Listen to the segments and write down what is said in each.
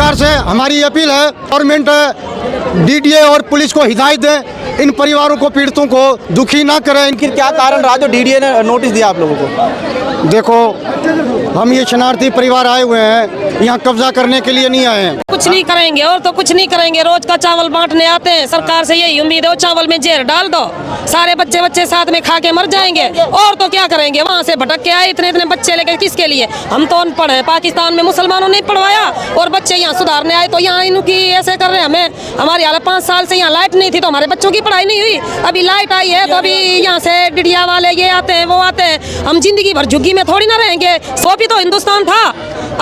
सरकार से हमारी अपील है, गवर्नमेंट डीडीए और पुलिस को हिदायत दे, इन परिवारों को, पीड़ितों को दुखी ना करें। इनकी क्या कारण रहा जो डीडीए ने नोटिस दिया आप लोगों को? देखो, हम ये शरणार्थी परिवार आए हुए हैं, यहाँ कब्जा करने के लिए नहीं आए हैं। कुछ नहीं करेंगे और तो कुछ नहीं करेंगे। रोज का चावल बांटने आते हैं, सरकार से यही उम्मीद है वो चावल में जहर डाल दो, सारे बच्चे साथ में खा के मर जाएंगे। और तो क्या करेंगे? वहाँ से भटक के आए इतने बच्चे लेकर, किसके लिए? हम तो अनपढ़ हैं। पाकिस्तान में मुसलमानों ने पढ़वाया और बच्चे यहाँ सुधारने आए तो यहाँ इनकी ऐसे कर रहे हैं हमें। हमारी हालत 5 साल से यहाँ लाइट नहीं थी तो हमारे बच्चों की पढ़ाई नहीं हुई। अभी लाइट आई है तो अभी यहाँ से डिडिया वाले ये आते हैं, वो आते हैं। हम जिंदगी भर झुग्गी में थोड़ी ना रहेंगे। सोफी तो हिंदुस्तान था,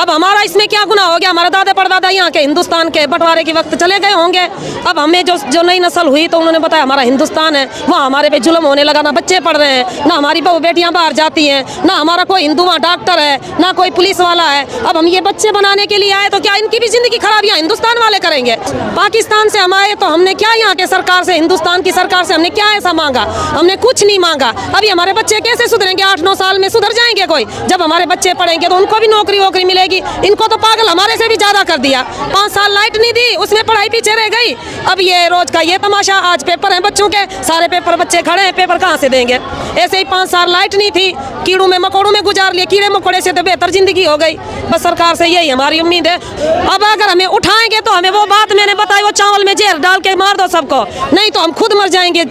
अब हमारा इसमें क्या गुनाह हो गया? हमारे दादा परदादा यहाँ के हिंदुस्तान के बंटवारे के वक्त चले गए होंगे। अब हमें जो नई नस्ल हुई तो उन्होंने बताया हमारा हिंदुस्तान है, वहाँ हमारे पे जुल्म होने लगा। ना बच्चे पढ़ रहे हैं, ना हमारी बहू बेटियां बाहर जाती हैं, ना हमारा कोई हिंदू वहाँ डॉक्टर है, ना कोई पुलिस वाला है। अब हम ये बच्चे बनाने के लिए आए तो क्या इनकी भी जिंदगी खराब यहाँ हिंदुस्तान वाले करेंगे? पाकिस्तान से हम आए तो हमने क्या यहाँ के सरकार से, हिंदुस्तान की सरकार से हमने क्या ऐसा मांगा? हमने कुछ नहीं मांगा। अभी हमारे बच्चे कैसे सुधरेंगे? 8-9 साल में सुधर जाएंगे कोई? जब हमारे बच्चे पढ़ेंगे तो उनको भी नौकरी वोकरी मिलेगी। इनको तो पागल हमारे से भी ज्यादा कर दिया। 5 साल लाइट नहीं दी, उसमें पढ़ाई पीछे रह गई। अब ये रोज का ये तमाशा। आज पेपर है बच्चों के, सारे पेपर बच्चे खड़े हैं, पेपर कहाँ से देंगे? ऐसे ही 5 साल लाइट नहीं थी, कीड़ों में मकोड़ों में गुजार लिए। कीड़े मकोड़े से तो बेहतर जिंदगी हो गई। बस सरकार से यही हमारी उम्मीद है। अब अगर हमें उठाएंगे तो हमें वो बात मैंने बताई, वो चावल में जहर डाल के मार दो सबको, नहीं तो हम खुद मर जाएंगे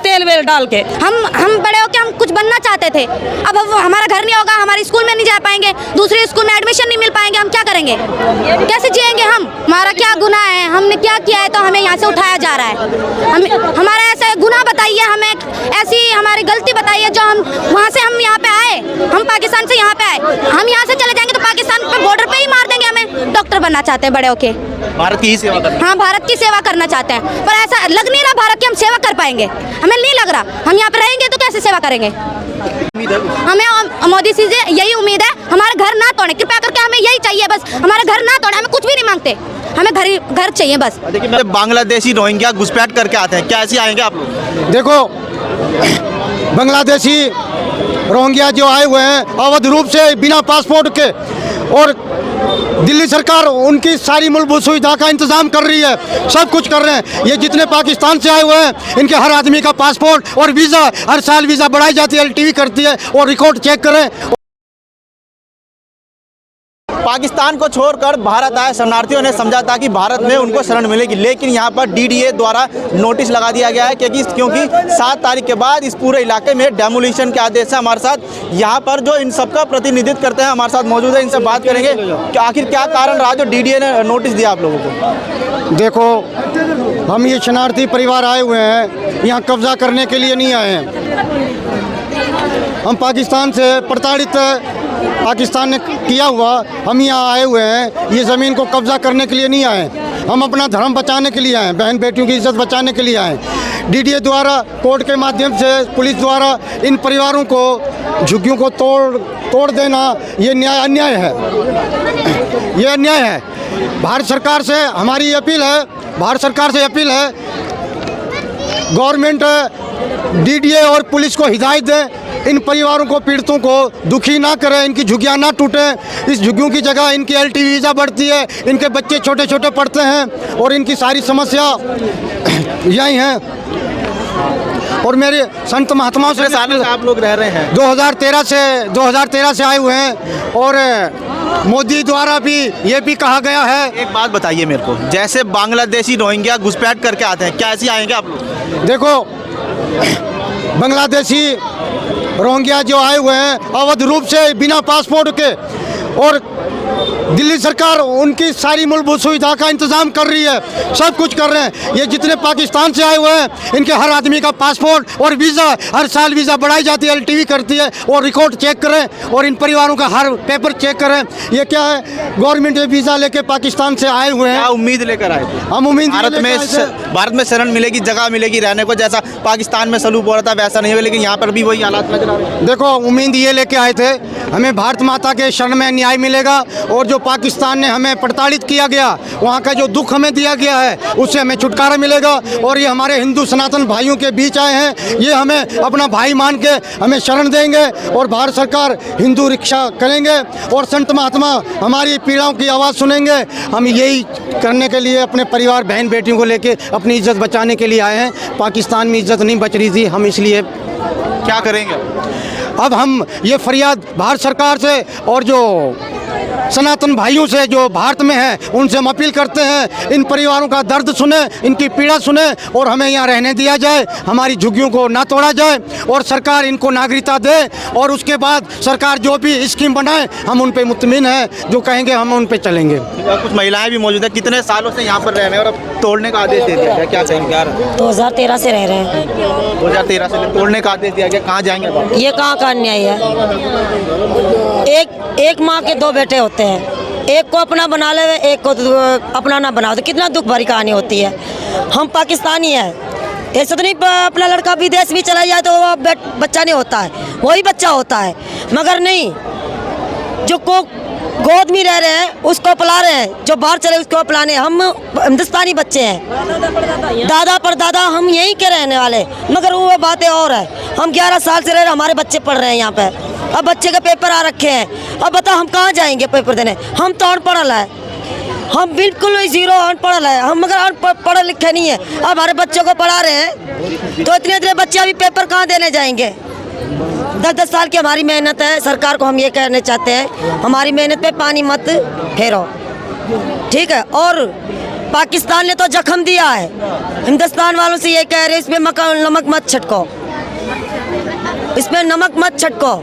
तेल वेल डाल के। हम बड़े होके हम कुछ बनना चाहते थे। अब हमारा घर नहीं होगा, हमारे स्कूल में नहीं जा पाएंगे, दूसरे स्कूल में एडमिशन नहीं मिल पाएंगे, हम क्या करेंगे? कैसे जिएंगे हम? हमारा क्या गुनाह है? हमने क्या किया है तो हमें यहाँ से उठाया जा रहा है? हमारा ऐसा गुनाह बताइए, हमें ऐसी हमारी गलती बताइए जो हम वहाँ से हम यहाँ पे आए, हम पाकिस्तान से यहाँ पे आए, हम यहाँ से चले जाएंगे तो पाकिस्तान पे बॉर्डर पे ही मार देंगे हमें। डॉक्टर बनना चाहते हैं बड़े होके, भारत की ही सेवा करना। हाँ, भारत की सेवा करना चाहते हैं, पर ऐसा लग नहीं रहा भारत की हम सेवा कर पाएंगे। हमें नहीं लग रहा, हम यहाँ पे रहेंगे तो कैसे सेवा करेंगे? हमें मोदी जी से यही उम्मीद है, हमारे घर ना तोड़े, कृपया करके हमें यही चाहिए बस, हमारे घर ना तोड़े। हमें कुछ भी नहीं मांगते, हमें घर चाहिए बस। देखिए, बांग्लादेशी रोहिंग्या घुसपैठ करके आते हैं, कैसे आएंगे आप लोग? देखो, बांग्लादेशी रोहिंग्या जो आए हुए हैं अवैध रूप से बिना पासपोर्ट के, और दिल्ली सरकार उनकी सारी मूलभूत सुविधा का इंतजाम कर रही है, सब कुछ कर रहे हैं। ये जितने पाकिस्तान से आए हुए हैं इनके हर आदमी का पासपोर्ट और वीज़ा, हर साल वीज़ा बढ़ाई जाती है, LTV करती है, और रिकॉर्ड चेक करें। पाकिस्तान को छोड़कर भारत आए शरणार्थियों ने समझा था कि भारत में उनको शरण मिलेगी, लेकिन यहाँ पर डीडीए द्वारा नोटिस लगा दिया गया है क्योंकि 7 तारीख के बाद इस पूरे इलाके में डेमोलिशन के आदेश है। हमारे साथ यहाँ पर जो इन सबका प्रतिनिधित्व करते हैं हमारे साथ मौजूद है, इनसे बात करेंगे कि आखिर क्या कारण रहा जो डीडीए ने नोटिस दिया आप लोगों को। देखो, हम ये शरणार्थी परिवार आए हुए हैं, यहाँ कब्जा करने के लिए नहीं आए हैं। हम पाकिस्तान से प्रताड़ित, पाकिस्तान ने किया हुआ, हम यहाँ आए हुए हैं। ये ज़मीन को कब्जा करने के लिए नहीं आए, हम अपना धर्म बचाने के लिए आए, बहन बेटियों की इज्जत बचाने के लिए आए। डीडीए द्वारा, कोर्ट के माध्यम से, पुलिस द्वारा इन परिवारों को, झुग्गियों को तोड़ देना, ये अन्याय है, ये अन्याय है। भारत सरकार से हमारी अपील है, भारत सरकार से अपील है, गवर्नमेंट डीडीए और पुलिस को हिदायत दे, इन परिवारों को, पीड़ितों को दुखी ना करें, इनकी झुग्गियाँ ना टूटें। इस झुग्गियों की जगह इनकी LTV वीज़ा बढ़ती है, इनके बच्चे छोटे छोटे पढ़ते हैं, और इनकी सारी समस्या यही हैं। और मेरे संत महात्माओं से आप लोग रह रहे हैं 2013 से आए हुए हैं, और मोदी द्वारा भी ये भी कहा गया है। एक बात बताइए मेरे को, जैसे बांग्लादेशी रोहिंग्या घुसपैठ करके आते हैं, कैसे आएंगे आप लोग? देखो, बांग्लादेशी रोहिंग्या जो आए हुए हैं अवैध रूप से बिना पासपोर्ट के, और दिल्ली सरकार उनकी सारी मूलभूत सुविधा का इंतजाम कर रही है, सब कुछ कर रहे हैं। ये जितने पाकिस्तान से आए हुए हैं इनके हर आदमी का पासपोर्ट और वीज़ा, हर साल वीज़ा बढ़ाई जाती है, LTV करती है, और रिकॉर्ड चेक करें, और इन परिवारों का हर पेपर चेक करें। ये क्या है? गवर्नमेंट वीज़ा लेके पाकिस्तान से आए हुए हैं। क्या उम्मीद लेकर आए थे? हम उम्मीद भारत में शरण मिलेगी, जगह मिलेगी रहने को, जैसा पाकिस्तान में सलूक हो रहा था वैसा नहीं हुआ, लेकिन यहाँ पर भी वही हालात नजर आ रहे हैं। देखो, उम्मीद ये लेके आए थे, हमें भारत माता के शरण में न्याय मिलेगा, और जो पाकिस्तान ने हमें प्रताड़ित किया गया, वहाँ का जो दुख हमें दिया गया है, उससे हमें छुटकारा मिलेगा। और ये हमारे हिंदू सनातन भाइयों के बीच आए हैं, ये हमें अपना भाई मान के हमें शरण देंगे और भारत सरकार हिंदू रक्षा करेंगे और संत महात्मा हमारी पीड़ाओं की आवाज़ सुनेंगे। हम यही करने के लिए अपने परिवार बहन बेटियों को लेके अपनी इज्जत बचाने के लिए आए हैं। पाकिस्तान में इज्जत नहीं बच रही थी, हम इसलिए क्या करेंगे? अब हम ये फरियाद भारत सरकार से और जो सनातन भाइयों से जो भारत में है उनसे हम अपील करते हैं, इन परिवारों का दर्द सुने, इनकी पीड़ा सुने और हमें यहाँ रहने दिया जाए, हमारी झुग्गियों को ना तोड़ा जाए और सरकार इनको नागरिकता दे। और उसके बाद सरकार जो भी स्कीम बनाए हम उन पे मुतमिन हैं, जो कहेंगे हम उन पे चलेंगे। कुछ महिलाएं भी मौजूद है, कितने सालों से यहाँ पर रह रहे हैं और अब तोड़ने का आदेश दे दिया गया, क्या कहेंगे? 2013 से रह रहे हैं। 2013 से तोड़ने का आदेश दिया गया, कहाँ जाएंगे अब? ये कहाँ का अन्याय है? एक माँ के 2 बेटे होते हैं, एक को अपना बना ले, एक को अपना ना बनाओ, तो कितना दुख भरी कहानी होती है। हम पाकिस्तानी हैं, ऐसे तो नहीं अपना लड़का विदेश भी चला जाए तो वो बच्चा नहीं होता है, वही बच्चा होता है। मगर नहीं, जो को गोद में रह रहे हैं उसको पला रहे हैं, जो बाहर चले उसको पलाने। हम हिंदुस्तानी बच्चे हैं, दादा परदादा हम यहीं के रहने वाले, मगर वो बातें और है। हम 11 साल से रह रहे, हमारे बच्चे पढ़ रहे हैं यहाँ पे, अब बच्चे के पेपर आ रखे हैं। अब बताओ हम कहाँ जाएंगे पेपर देने? हम तो अनपढ़ है, हम बिल्कुल जीरो अनपढ़ है हम, मगर पढ़े लिखे नहीं है। अब हमारे बच्चों को पढ़ा रहे हैं तो इतने बच्चे अभी पेपर कहाँ देने जाएंगे? 10-10 साल की हमारी मेहनत है। सरकार को हम ये कहना चाहते हैं, हमारी मेहनत पे पानी मत फेरो, ठीक है? और पाकिस्तान ने तो जख्म दिया है, हिंदुस्तान वालों से ये कह रहे इसमें नमक मत छिड़को, इसमें नमक मत छिड़को।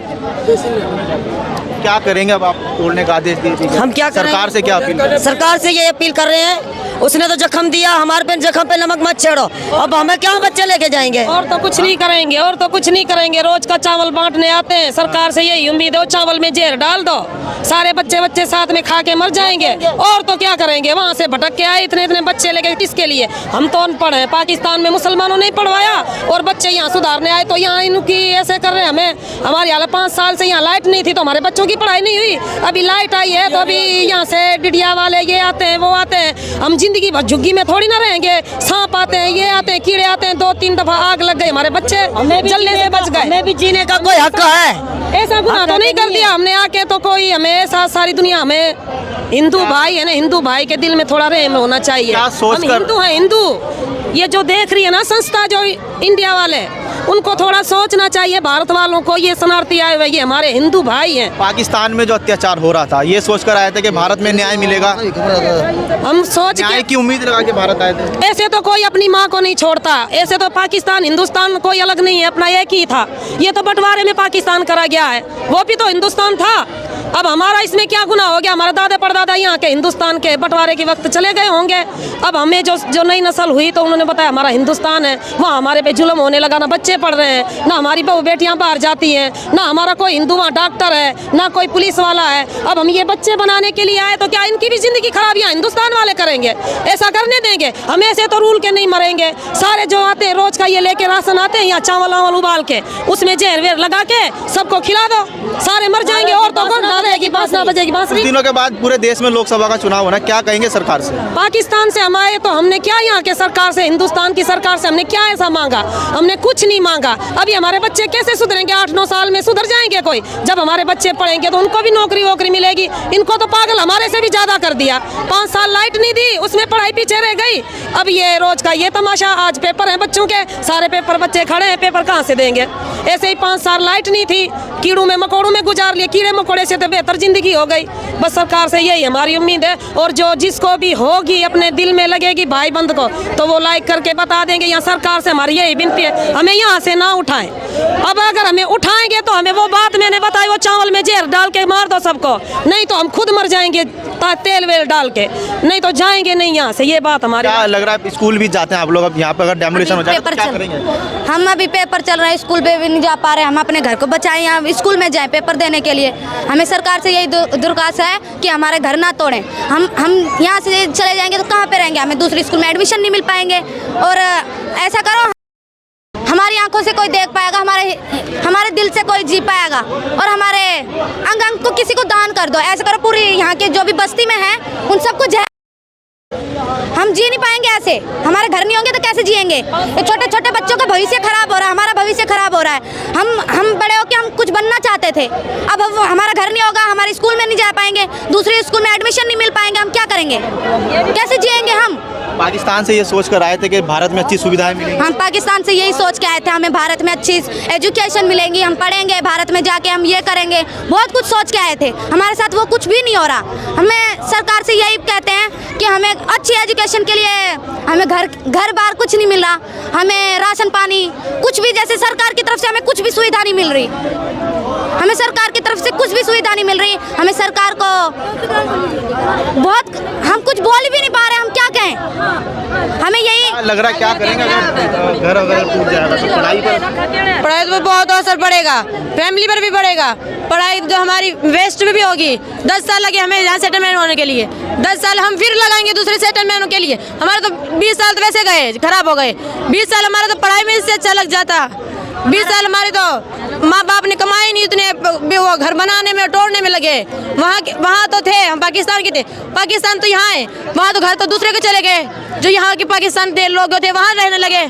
क्या करेंगे अब? आप तोड़ने का आदेश दे दीजिए, हम क्या करें? सरकार से क्या अपील करें? सरकार से ये अपील कर रहे हैं, उसने तो जख्म दिया, हमारे पे जख्म पे नमक मत छेड़ो। अब हमें क्या बच्चे लेके जाएंगे? और तो कुछ नहीं करेंगे, और तो कुछ नहीं करेंगे। रोज का चावल बांटने आते हैं, सरकार से यही उम्मीद है चावल में जहर डाल दो, सारे बच्चे साथ में खा के मर जाएंगे। और तो क्या करेंगे? वहाँ से भटक के आए, इतने बच्चे लेके किसके लिए? हम तो अनपढ़ हैं, पाकिस्तान में मुसलमानों ने पढ़वाया और बच्चे यहाँ सुधारने आए तो यहाँ इनकी ऐसे कर रहे हैं हमें। हमारी हालत 5 साल से यहाँ लाइट नहीं थी तो हमारे बच्चों की पढ़ाई नहीं हुई, अभी लाइट आई है तो अभी यहाँ से डिडिया वाले ये आते हैं वो आते हैं। हम जिंदगी भर झुग्गी में थोड़ी ना रहेंगे, सांप आते हैं, ये आते हैं, कीड़े आते हैं। 2-3 दफा आग लग गई, हमारे बच्चे जलने से बच गए। हमें भी जीने का कोई हक है, ऐसा गुनाह तो नहीं कर दिया हमने आके, तो कोई हमें ऐसा, सारी दुनिया हमें हिंदू भाई है ना, हिंदू भाई के दिल में थोड़ा रहम होना चाहिए। क्या सोच हम कर? हिंदू हैं, हिंदू। ये जो देख रही है ना संस्था जो इंडिया वाले, उनको थोड़ा सोचना चाहिए भारत वालों को। ये शरणार्थी आए हुए ये हमारे हिंदू भाई हैं। पाकिस्तान में जो अत्याचार हो रहा था, ये सोचकर आए थे कि भारत में न्याय मिलेगा, हम सोच न्याय के की उम्मीद लगा के भारत आए थे। ऐसे तो कोई अपनी माँ को नहीं छोड़ता, ऐसे तो पाकिस्तान हिंदुस्तान कोई अलग नहीं है, अपना एक ही था। ये तो बंटवारे में पाकिस्तान करा गया है, वो भी तो हिंदुस्तान था। अब हमारा इसमें क्या गुनाह हो गया? हमारे दादा परदादा यहाँ के हिंदुस्तान के बंटवारे के वक्त चले गए होंगे। अब हमें जो नई नस्ल हुई तो उन्होंने बताया हमारा हिंदुस्तान है, वहाँ हमारे पे जुल्म होने लगा, ना बच्चे पढ़ रहे हैं, ना हमारी बहू बेटियाँ बाहर जाती हैं, ना हमारा कोई हिंदू वहाँ डॉक्टर है, ना कोई पुलिस वाला है। अब हम ये बच्चे बनाने के लिए आए तो क्या इनकी भी जिंदगी खराब यहाँ हिंदुस्तान वाले करेंगे? ऐसा करने देंगे? हम ऐसे तो रूल के नहीं मरेंगे। सारे जो आते हैं रोज का ये लेके राशन आते हैं, यहाँ चावल वावल उबाल के उसमें जहर वेर लगा के सबको खिला दो, सारे मर जाएंगे। और तो कौन ना रहेगी, बांस ना बजेगी बांसुरी। दिनों के बाद पूरे देश में लोकसभा का चुनाव होना, क्या कहेंगे सरकार से? पाकिस्तान से हम आए तो हमने क्या यहाँ के सरकार से, हिंदुस्तान की सरकार से हमने क्या ऐसा मांगा? हमने कुछ नहीं मांगा। अभी हमारे बच्चे कैसे सुधरेंगे? 8-9 साल में सुधर जाएंगे कोई? जब हमारे बच्चे पढ़ेंगे तो उनको भी नौकरी वोकरी मिलेगी। इनको तो पागल हमारे से भी ज्यादा कर दिया। 5 साल लाइट नहीं दी, उसमें पढ़ाई पीछे रह गई। अब ये रोज का ये तमाशा, आज पेपर है बच्चों के, सारे पेपर बच्चे खड़े हैं, पेपर कहाँ से देंगे? ऐसे ही 5 साल लाइट नहीं थी, कीड़ों में मकोड़ों में गुजार लिए, कीड़े मकोड़े से तो बेहतर जिंदगी हो गई। बस सरकार से यही हमारी उम्मीद है। और जो जिसको भी होगी अपने दिल में लगेगी भाई बंद को, तो वो लाइक करके बता देंगे। यहाँ सरकार से हमारी यही विनती है, हमें यहाँ से ना उठाएं। अब अगर हमें उठाएंगे तो हमें वो बात मैंने बताई, वो चावल में जहर डाल के मार दो सबको, नहीं तो हम खुद मर जाएंगे तेल वेल डाल के, नहीं तो जाएंगे नहीं यहाँ से। ये बात हमारी। क्या लग रहा है? स्कूल भी जाते हैं आप लोग, अब यहाँ पे अगर डेमोलिशन हो जाए तो क्या करेंगे? हम अभी पेपर चल रहा है, स्कूल पे भी नहीं जा पा रहे। हम अपने घर को बचाएं, यहाँ स्कूल में जाएं पेपर देने के लिए। हमें सरकार से यही दरख्वास्त है कि हमारे घर ना तोड़ें। हम यहाँ से चले जाएंगे तो कहाँ पे रहेंगे? हमें दूसरी स्कूल में एडमिशन नहीं मिल पाएंगे। और ऐसा करो, हम हमारी आंखों से कोई देख पाएगा, हमारे दिल से कोई जी पाएगा, और हमारे अंग अंग को किसी को दान कर दो। ऐसे करो पूरी यहाँ के जो भी बस्ती में हैं उन सबको हम जी नहीं पाएंगे ऐसे। हमारे घर नहीं होंगे तो कैसे जिएंगे? ये छोटे छोटे बच्चों का भविष्य खराब हो रहा है, हमारा भविष्य खराब हो रहा है। हम बड़े होकर हम कुछ बनना चाहते थे, अब हमारा घर नहीं होगा, हमारे स्कूल में नहीं जा पाएंगे, दूसरे स्कूल में एडमिशन नहीं मिल पाएंगे, हम क्या करेंगे? कैसे जिएंगे हम? पाकिस्तान से ये सोच कर आए थे कि भारत में अच्छी सुविधाएं मिलेंगी। हम पाकिस्तान से यही सोच के आए थे, हमें भारत में अच्छी एजुकेशन मिलेंगी, हम पढ़ेंगे, भारत में जाके हम ये करेंगे, बहुत कुछ सोच के आए थे। हमारे साथ वो कुछ भी नहीं हो रहा। हमें सरकार से यही कहते हैं कि हमें अच्छी एजुकेशन के लिए हमें घर बार कुछ नहीं मिल रहा, हमें राशन पानी कुछ भी, जैसे सरकार की तरफ से हमें कुछ भी सुविधा नहीं मिल रही, हमें सरकार की तरफ से कुछ भी सुविधा नहीं मिल रही। हमें सरकार को बहुत, हम कुछ बोल भी नहीं पा रहे, हम क्या कहें? हमें यही लग रहा है क्या करेंगे अगर घर अगर टूट जाएगा तो पढ़ाई पर बहुत असर पड़ेगा, फैमिली पर भी पड़ेगा। पढ़ाई जो हमारी वेस्ट में भी होगी। 10 साल लगे हमें यहाँ सेटलमेंट होने के लिए, 10 साल हम फिर लगाएंगे दूसरे सेटलमेंट के लिए। हमारे तो 20 साल तो वैसे गए, खराब हो गए। 20 साल हमारा तो पढ़ाई में इससे अच्छा लग जाता। 20 साल हमारे तो माँ बाप ने कमाए नहीं उतने, वो घर बनाने में तोड़ने में लगे। वहाँ तो थे, हम पाकिस्तान के थे, पाकिस्तान तो यहाँ है, वहाँ तो घर तो दूसरे के चले गए। जो यहाँ के पाकिस्तान के लोग थे वहाँ रहने लगे,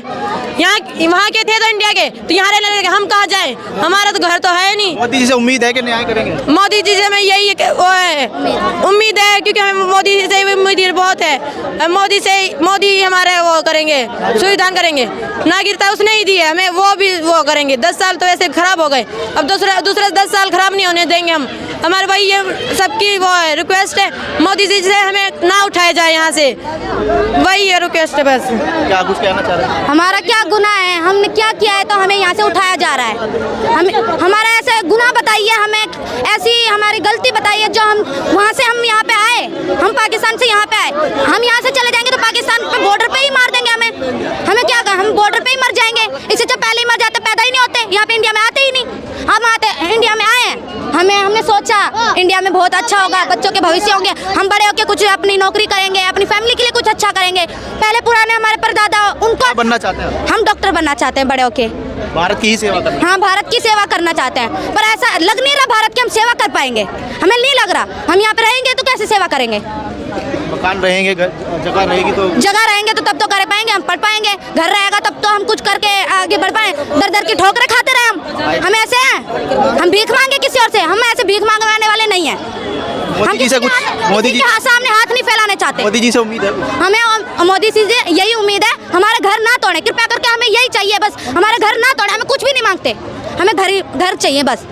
वहाँ के थे तो इंडिया के, तो यहाँ रहने लगे। हम कहाँ जाएं? हमारा तो घर तो है नहीं। मोदी जी से उम्मीद है कि न्याय करेंगे? मोदी जी से मैं यही वो है उम्मीद है, क्योंकि हमें मोदी से उम्मीद बहुत है। मोदी हमारे वो करेंगे, सुविधा करेंगे। नागरिकता उसने ही दी है हमें, वो भी वो करेंगे। 10 साल तो वैसे खराब हो गए, अब दूसरे 10 साल खराब नहीं होने देंगे हम। हमारे भाई ये सबकी वो है रिक्वेस्ट है, मोदी जी से हमें ना उठाया जाए यहाँ से, वही है रिक्वेस्ट है बस। क्या कुछ कहना चाह रहे हैं? हमारा क्या गुनाह है? हमने क्या किया है तो हमें यहाँ से उठाया जा रहा है? हमारा ऐसे गुनाह बताइए, हमें ऐसी हमारी गलती बताइए जो हम वहाँ से हम यहाँ पे आए, हम पाकिस्तान से यहाँ पे आए, हम यहाँ से चले जाएंगे तो पाकिस्तान पे बॉर्डर पे ही मार देंगे हमें क्या कहा? हम बॉर्डर पे ही मर जाएंगे, इससे जब पहले ही मर जाते, पैदा ही नहीं होते, यहाँ पे इंडिया में आते ही नहीं। हम आते इंडिया में आए हैं, हमने सोचा इंडिया में बहुत अच्छा होगा, बच्चों के भविष्य होंगे, हम बड़े होकर कुछ अपनी नौकरी करेंगे, अपनी फैमिली के लिए कुछ अच्छा करेंगे। पहले पुराने हमारे परदादा उनको बनना चाहते हैं, हम डॉक्टर बनना चाहते हैं बड़े होके, भारत की ही सेवा करना। हाँ, भारत की सेवा करना चाहते हैं, पर ऐसा लग नहीं रहा भारत की हम सेवा कर पाएंगे, हमें नहीं लग रहा। हम यहाँ पे रहेंगे तो कैसे सेवा करेंगे? मकान रहेंगे, जगह रहेगी तो तब तो कर पाएंगे, हम पढ़ पाएंगे, घर रहेगा तब तो हम कुछ करके आगे बढ़ पाए। दर की ठोकरें खाते रहे हम ऐसे हैं, हम भीख मांगे किसी और से, हम ऐसे भीख मांगने वाले नहीं हैं। मोदी जी से कुछ, मोदी जी के सामने हाथ नहीं फैलाने चाहते। मोदी जी से उम्मीद है? हमें मोदी जी से यही उम्मीद है, हमारे घर ना तोड़े, कृपया करके हमें यही चाहिए बस, हमारे घर ना तोड़े, हमें कुछ भी नहीं मांगते, हमें घर चाहिए बस।